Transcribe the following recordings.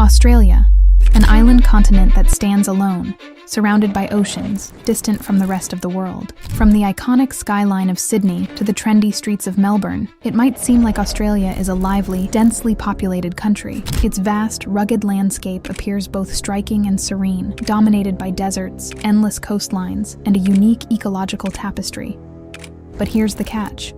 Australia, an island continent that stands alone, surrounded by oceans, distant from the rest of the world. From the iconic skyline of Sydney to the trendy streets of Melbourne, it might seem like Australia is a lively, densely populated country. Its vast, rugged landscape appears both striking and serene, dominated by deserts, endless coastlines, and a unique ecological tapestry. But here's the catch.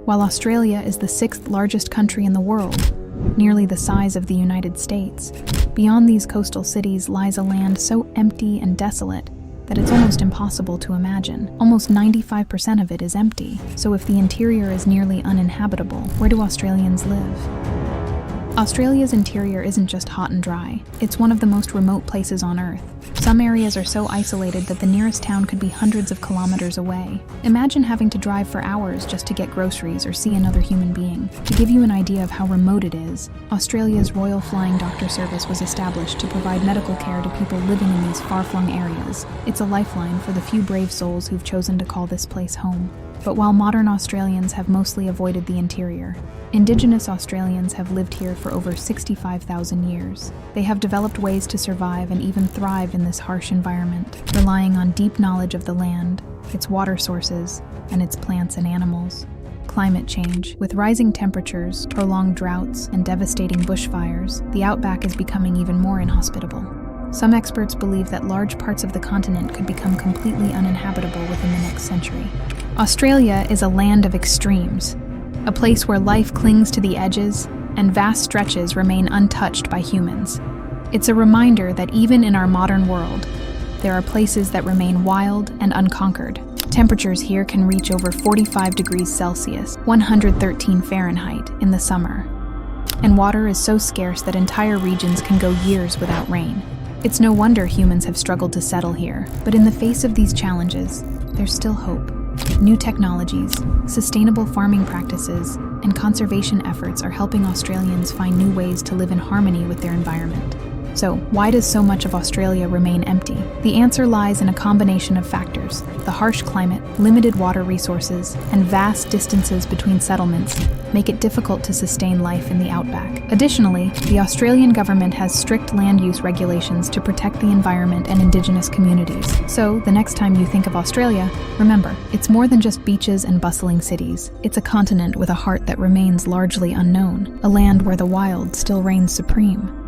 While Australia is the sixth largest country in the world, nearly the size of the United States, beyond these coastal cities lies a land so empty and desolate that it's almost impossible to imagine. Almost 95% of it is empty, so if the interior is nearly uninhabitable, where do Australians live? Australia's interior isn't just hot and dry, it's one of the most remote places on Earth. Some areas are so isolated that the nearest town could be hundreds of kilometers away. Imagine having to drive for hours just to get groceries or see another human being. To give you an idea of how remote it is, Australia's Royal Flying Doctor Service was established to provide medical care to people living in these far-flung areas. It's a lifeline for the few brave souls who've chosen to call this place home. But while modern Australians have mostly avoided the interior, Indigenous Australians have lived here for over 65,000 years. They have developed ways to survive and even thrive in this harsh environment, relying on deep knowledge of the land, its water sources, and its plants and animals. Climate change. With rising temperatures, prolonged droughts, and devastating bushfires, the Outback is becoming even more inhospitable. Some experts believe that large parts of the continent could become completely uninhabitable within the next century. Australia is a land of extremes, a place where life clings to the edges and vast stretches remain untouched by humans. It's a reminder that even in our modern world, there are places that remain wild and unconquered. Temperatures here can reach over 45 degrees Celsius, 113 Fahrenheit, in the summer. And water is so scarce that entire regions can go years without rain. It's no wonder humans have struggled to settle here, but in the face of these challenges, there's still hope. New technologies, sustainable farming practices, and conservation efforts are helping Australians find new ways to live in harmony with their environment. So, why does so much of Australia remain empty? The answer lies in a combination of factors. The harsh climate, limited water resources, and vast distances between settlements make it difficult to sustain life in the outback. Additionally, the Australian government has strict land use regulations to protect the environment and Indigenous communities. So, the next time you think of Australia, remember, it's more than just beaches and bustling cities. It's a continent with a heart that remains largely unknown, a land where the wild still reigns supreme.